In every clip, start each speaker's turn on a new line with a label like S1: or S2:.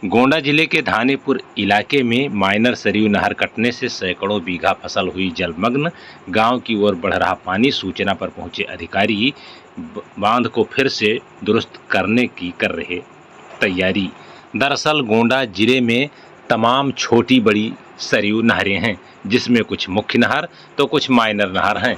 S1: गोंडा जिले के धानेपुर इलाके में माइनर सरयू नहर कटने से सैकड़ों बीघा फसल हुई जलमग्न। गांव की ओर बढ़ रहा पानी। सूचना पर पहुंचे अधिकारी बांध को फिर से दुरुस्त करने की कर रहे तैयारी। दरअसल गोंडा जिले में तमाम छोटी बड़ी सरयू नहरें हैं, जिसमें कुछ मुख्य नहर तो कुछ माइनर नहर हैं।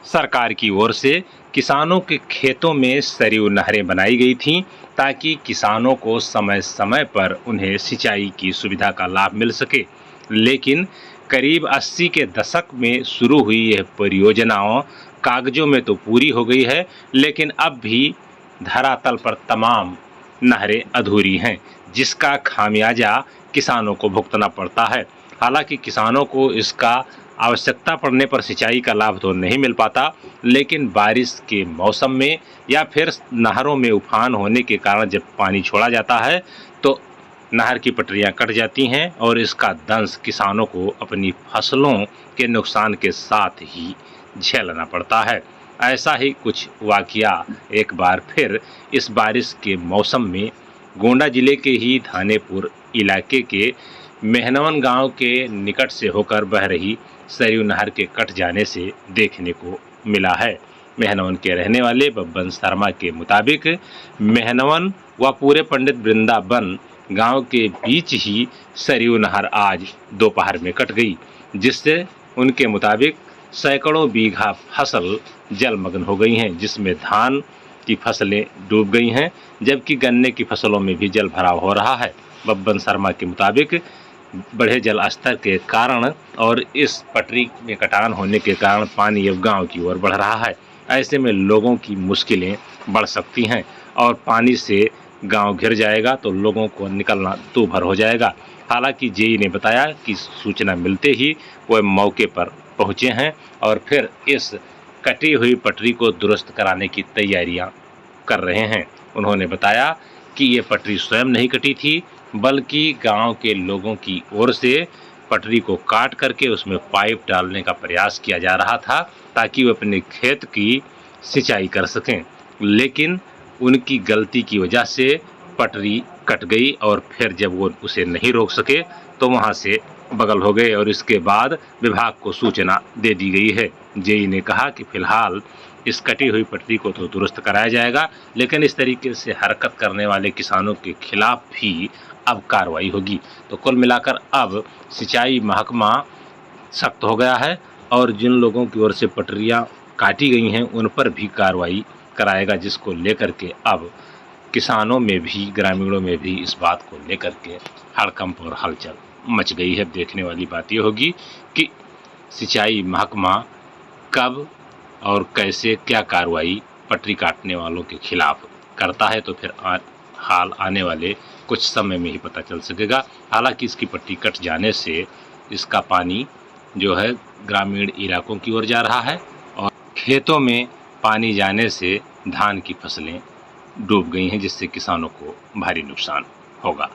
S1: सरकार की ओर से किसानों के खेतों में सरयू नहरें बनाई गई थीं ताकि किसानों को समय समय पर उन्हें सिंचाई की सुविधा का लाभ मिल सके। लेकिन करीब 80 के दशक में शुरू हुई यह परियोजनाओं कागजों में तो पूरी हो गई है, लेकिन अब भी धरातल पर तमाम नहरें अधूरी हैं, जिसका खामियाजा किसानों को भुगतना पड़ता है। हालांकि किसानों को इसका आवश्यकता पड़ने पर सिंचाई का लाभ तो नहीं मिल पाता, लेकिन बारिश के मौसम में या फिर नहरों में उफान होने के कारण जब पानी छोड़ा जाता है तो नहर की पटरियां कट जाती हैं और इसका दंश किसानों को अपनी फसलों के नुकसान के साथ ही झेलना पड़ता है। ऐसा ही कुछ वाकया एक बार फिर इस बारिश के मौसम में गोंडा जिले के ही धानेपुर इलाके के मेहनवन गांव के निकट से होकर बह रही सरयू नहर के कट जाने से देखने को मिला है। मेहनवन के रहने वाले बब्बन शर्मा के मुताबिक मेहनवन व पूरे पंडित वृंदावन गांव के बीच ही सरयू नहर आज दोपहर में कट गई, जिससे उनके मुताबिक सैकड़ों बीघा फसल जलमग्न हो गई हैं, जिसमें धान की फसलें डूब गई हैं, जबकि गन्ने की फसलों में भी जल भराव हो रहा है। बब्बन शर्मा के मुताबिक बढ़े जल स्तर के कारण और इस पटरी में कटान होने के कारण पानी अब गांव की ओर बढ़ रहा है। ऐसे में लोगों की मुश्किलें बढ़ सकती हैं और पानी से गांव घिर जाएगा तो लोगों को निकलना दूभर हो जाएगा। हालांकि जेई ने बताया कि सूचना मिलते ही वह मौके पर पहुंचे हैं और फिर इस कटी हुई पटरी को दुरुस्त कराने की तैयारियां कर रहे हैं। उन्होंने बताया कि ये पटरी स्वयं नहीं कटी थी, बल्कि गांव के लोगों की ओर से पटरी को काट करके उसमें पाइप डालने का प्रयास किया जा रहा था ताकि वो अपने खेत की सिंचाई कर सकें, लेकिन उनकी गलती की वजह से पटरी कट गई और फिर जब वो उसे नहीं रोक सके तो वहां से बगल हो गए और इसके बाद विभाग को सूचना दे दी गई है। जेई ने कहा कि फिलहाल इस कटी हुई पटरी को तो दुरुस्त कराया जाएगा, लेकिन इस तरीके से हरकत करने वाले किसानों के खिलाफ भी अब कार्रवाई होगी। तो कुल मिलाकर अब सिंचाई महकमा सख्त हो गया है और जिन लोगों की ओर से पटरियां काटी गई हैं उन पर भी कार्रवाई कराएगा, जिसको लेकर के अब किसानों में भी ग्रामीणों में भी इस बात को लेकर के हड़कंप और हलचल मच गई है। देखने वाली बात यह होगी कि सिंचाई महकमा कब और कैसे क्या कार्रवाई पटरी काटने वालों के खिलाफ करता है, तो फिर हाल आने वाले कुछ समय में ही पता चल सकेगा। हालांकि इसकी पटरी कट जाने से इसका पानी जो है ग्रामीण इलाकों की ओर जा रहा है और खेतों में पानी जाने से धान की फसलें डूब गई हैं, जिससे किसानों को भारी नुकसान होगा।